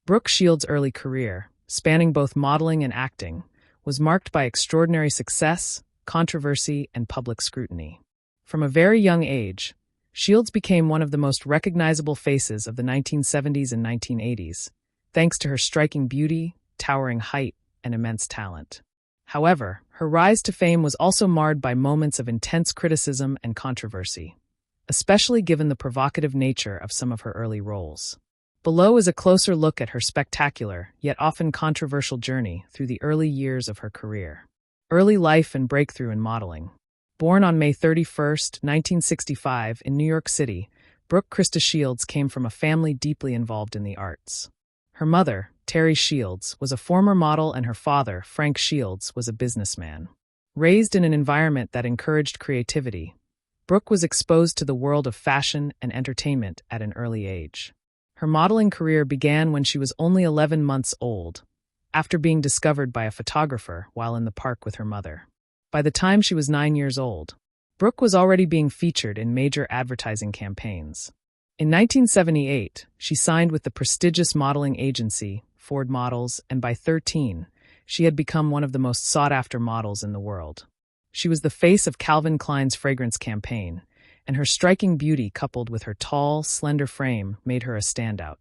Brooke Shields' early career, spanning both modeling and acting, was marked by extraordinary success, controversy, and public scrutiny. From a very young age, Shields became one of the most recognizable faces of the 1970s and 1980s, thanks to her striking beauty, towering height, and immense talent. However, her rise to fame was also marred by moments of intense criticism and controversy, especially given the provocative nature of some of her early roles. Below is a closer look at her spectacular, yet often controversial journey through the early years of her career. Early life and breakthrough in modeling. Born on May 31, 1965, in New York City, Brooke Krista Shields came from a family deeply involved in the arts. Her mother, Terry Shields, was a former model, and her father, Frank Shields, was a businessman. Raised in an environment that encouraged creativity, Brooke was exposed to the world of fashion and entertainment at an early age. Her modeling career began when she was only 11 months old, after being discovered by a photographer while in the park with her mother. By the time she was 9 years old, Brooke was already being featured in major advertising campaigns. In 1978, she signed with the prestigious modeling agency, Ford Models, and by 13, she had become one of the most sought-after models in the world. She was the face of Calvin Klein's fragrance campaign, and her striking beauty coupled with her tall, slender frame made her a standout.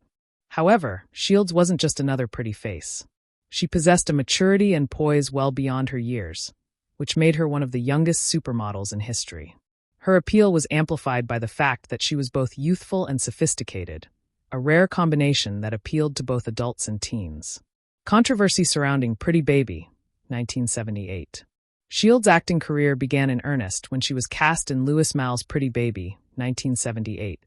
However, Shields wasn't just another pretty face. She possessed a maturity and poise well beyond her years, which made her one of the youngest supermodels in history. Her appeal was amplified by the fact that she was both youthful and sophisticated, a rare combination that appealed to both adults and teens. Controversy surrounding Pretty Baby, 1978. Shields' acting career began in earnest when she was cast in Louis Malle's Pretty Baby, 1978,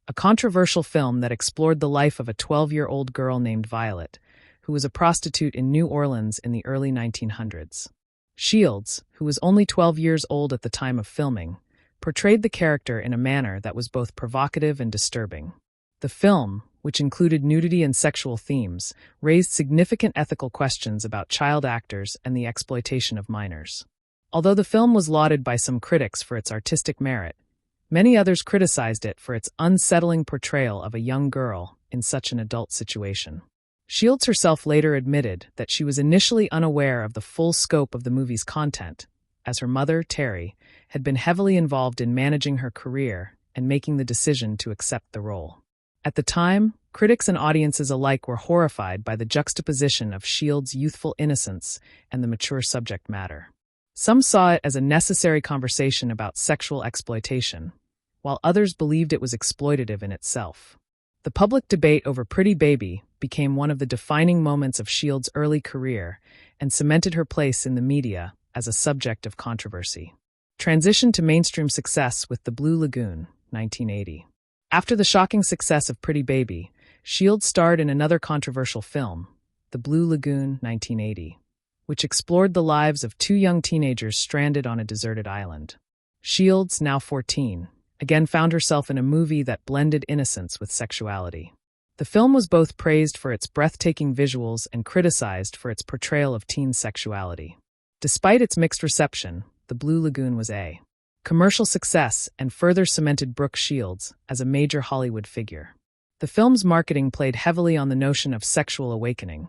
a controversial film that explored the life of a 12-year-old girl named Violet, who was a prostitute in New Orleans in the early 1900s. Shields, who was only 12 years old at the time of filming, portrayed the character in a manner that was both provocative and disturbing. The film, which included nudity and sexual themes, raised significant ethical questions about child actors and the exploitation of minors. Although the film was lauded by some critics for its artistic merit, many others criticized it for its unsettling portrayal of a young girl in such an adult situation. Shields herself later admitted that she was initially unaware of the full scope of the movie's content, as her mother, Terry, had been heavily involved in managing her career and making the decision to accept the role. At the time, critics and audiences alike were horrified by the juxtaposition of Shields' youthful innocence and the mature subject matter. Some saw it as a necessary conversation about sexual exploitation, while others believed it was exploitative in itself. The public debate over Pretty Baby became one of the defining moments of Shields' early career and cemented her place in the media as a subject of controversy. Transition to mainstream success with The Blue Lagoon, 1980. After the shocking success of Pretty Baby, Shields starred in another controversial film, The Blue Lagoon, 1980, which explored the lives of two young teenagers stranded on a deserted island. Shields, now 14, again found herself in a movie that blended innocence with sexuality. The film was both praised for its breathtaking visuals and criticized for its portrayal of teen sexuality. Despite its mixed reception, The Blue Lagoon was a commercial success and further cemented Brooke Shields as a major Hollywood figure. The film's marketing played heavily on the notion of sexual awakening,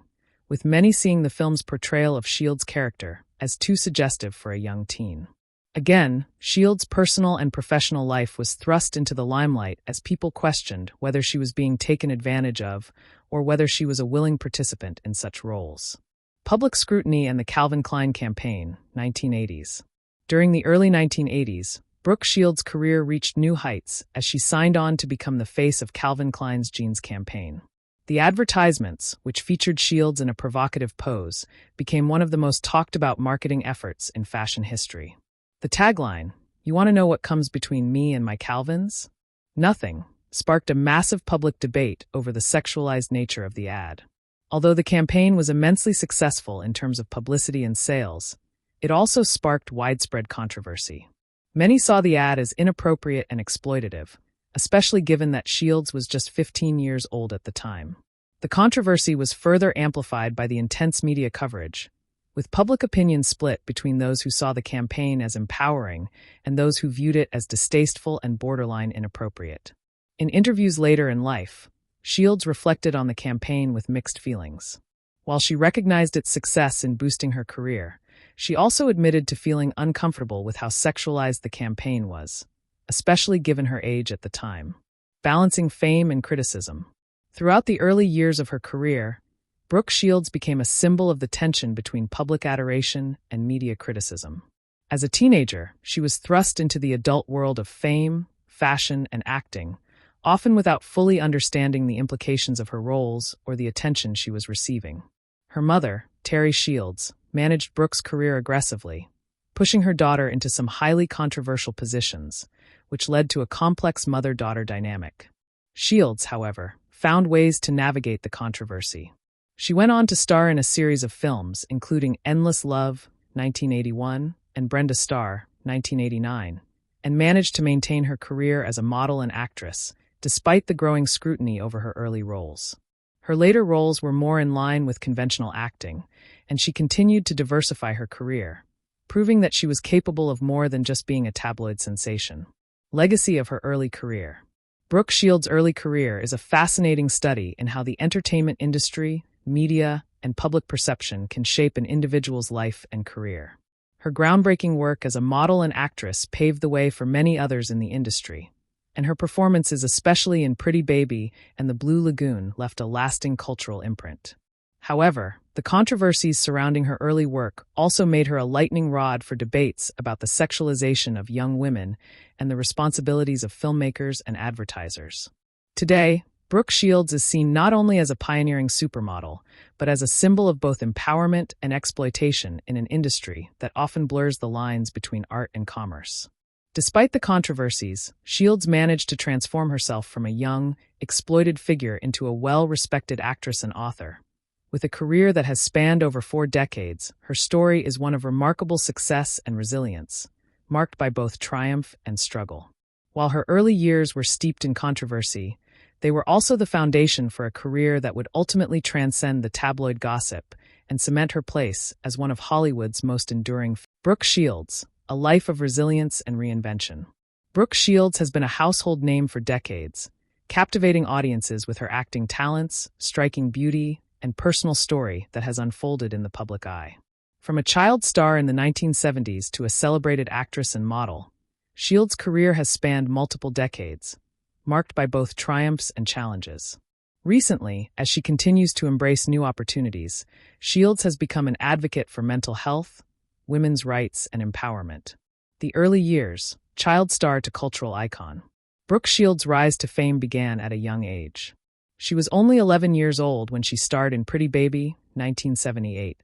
with many seeing the film's portrayal of Shields' character as too suggestive for a young teen. Again, Shields' personal and professional life was thrust into the limelight as people questioned whether she was being taken advantage of or whether she was a willing participant in such roles. Public scrutiny and the Calvin Klein campaign, 1980s. During the early 1980s, Brooke Shields' career reached new heights as she signed on to become the face of Calvin Klein's jeans campaign. The advertisements, which featured Shields in a provocative pose, became one of the most talked-about marketing efforts in fashion history. The tagline, "You want to know what comes between me and my Calvins? Nothing," sparked a massive public debate over the sexualized nature of the ad. Although the campaign was immensely successful in terms of publicity and sales, it also sparked widespread controversy. Many saw the ad as inappropriate and exploitative, especially given that Shields was just 15 years old at the time. The controversy was further amplified by the intense media coverage, with public opinion split between those who saw the campaign as empowering and those who viewed it as distasteful and borderline inappropriate. In interviews later in life, Shields reflected on the campaign with mixed feelings. While she recognized its success in boosting her career, she also admitted to feeling uncomfortable with how sexualized the campaign was, especially given her age at the time. Balancing fame and criticism. Throughout the early years of her career, Brooke Shields became a symbol of the tension between public adoration and media criticism. As a teenager, she was thrust into the adult world of fame, fashion, and acting, often without fully understanding the implications of her roles or the attention she was receiving. Her mother, Terry Shields, managed Brooke's career aggressively, pushing her daughter into some highly controversial positions, which led to a complex mother-daughter dynamic. Shields, however, found ways to navigate the controversy. She went on to star in a series of films, including Endless Love, 1981, and Brenda Starr, 1989, and managed to maintain her career as a model and actress, despite the growing scrutiny over her early roles. Her later roles were more in line with conventional acting, and she continued to diversify her career, proving that she was capable of more than just being a tabloid sensation. Legacy of her early career. Brooke Shields' early career is a fascinating study in how the entertainment industry, media, and public perception can shape an individual's life and career. Her groundbreaking work as a model and actress paved the way for many others in the industry, and her performances, especially in Pretty Baby and The Blue Lagoon, left a lasting cultural imprint. However, the controversies surrounding her early work also made her a lightning rod for debates about the sexualization of young women and the responsibilities of filmmakers and advertisers. Today, Brooke Shields is seen not only as a pioneering supermodel, but as a symbol of both empowerment and exploitation in an industry that often blurs the lines between art and commerce. Despite the controversies, Shields managed to transform herself from a young, exploited figure into a well-respected actress and author. With a career that has spanned over 4 decades, her story is one of remarkable success and resilience, marked by both triumph and struggle. While her early years were steeped in controversy, they were also the foundation for a career that would ultimately transcend the tabloid gossip and cement her place as one of Hollywood's most enduring. Brooke Shields, a life of resilience and reinvention. Brooke Shields has been a household name for decades, captivating audiences with her acting talents, striking beauty, and personal story that has unfolded in the public eye. From a child star in the 1970s to a celebrated actress and model, Shields' career has spanned multiple decades, marked by both triumphs and challenges. Recently, as she continues to embrace new opportunities, Shields has become an advocate for mental health, women's rights, and empowerment. The early years, child star to cultural icon. Brooke Shields' rise to fame began at a young age. She was only 11 years old when she starred in Pretty Baby, 1978,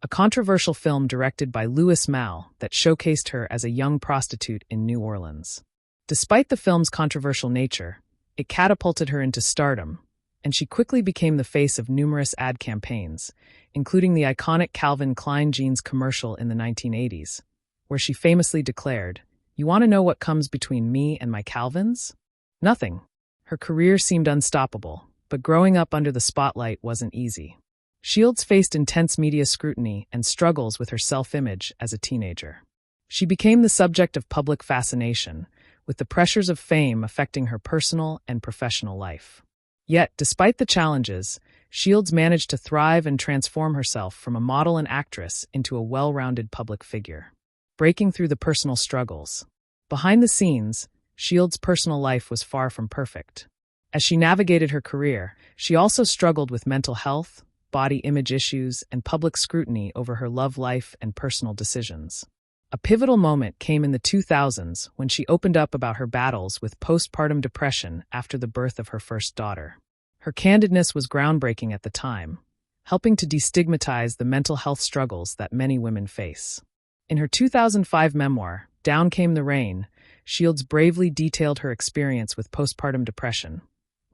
a controversial film directed by Louis Malle that showcased her as a young prostitute in New Orleans. Despite the film's controversial nature, it catapulted her into stardom, and she quickly became the face of numerous ad campaigns, including the iconic Calvin Klein jeans commercial in the 1980s, where she famously declared, "You want to know what comes between me and my Calvins? Nothing." Her career seemed unstoppable, but growing up under the spotlight wasn't easy. Shields faced intense media scrutiny and struggles with her self-image as a teenager. She became the subject of public fascination, with the pressures of fame affecting her personal and professional life. Yet, despite the challenges, Shields managed to thrive and transform herself from a model and actress into a well-rounded public figure. Breaking through the personal struggles. Behind the scenes, Shields' personal life was far from perfect. As she navigated her career, she also struggled with mental health, body image issues, and public scrutiny over her love life and personal decisions. A pivotal moment came in the 2000s when she opened up about her battles with postpartum depression after the birth of her first daughter. Her candidness was groundbreaking at the time, helping to destigmatize the mental health struggles that many women face. In her 2005 memoir, Down Came the Rain, Shields bravely detailed her experience with postpartum depression,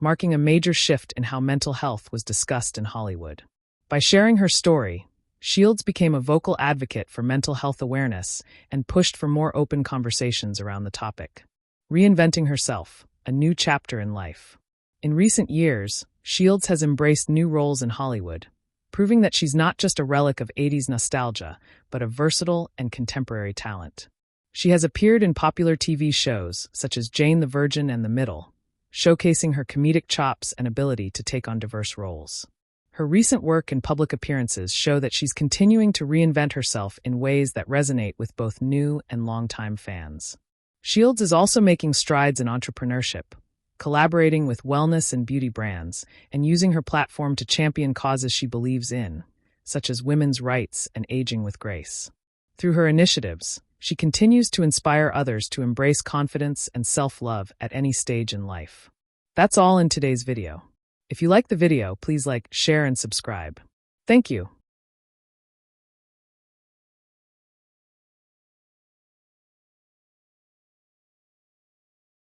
marking a major shift in how mental health was discussed in Hollywood. By sharing her story, Shields became a vocal advocate for mental health awareness and pushed for more open conversations around the topic. Reinventing herself, a new chapter in life. In recent years, Shields has embraced new roles in Hollywood, proving that she's not just a relic of 80s nostalgia, but a versatile and contemporary talent. She has appeared in popular TV shows such as Jane the Virgin and The Middle, showcasing her comedic chops and ability to take on diverse roles. Her recent work and public appearances show that she's continuing to reinvent herself in ways that resonate with both new and longtime fans. Shields is also making strides in entrepreneurship, collaborating with wellness and beauty brands, and using her platform to champion causes she believes in, such as women's rights and aging with grace. Through her initiatives, she continues to inspire others to embrace confidence and self-love at any stage in life. That's all in today's video. If you like the video, please like, share, and subscribe. Thank you.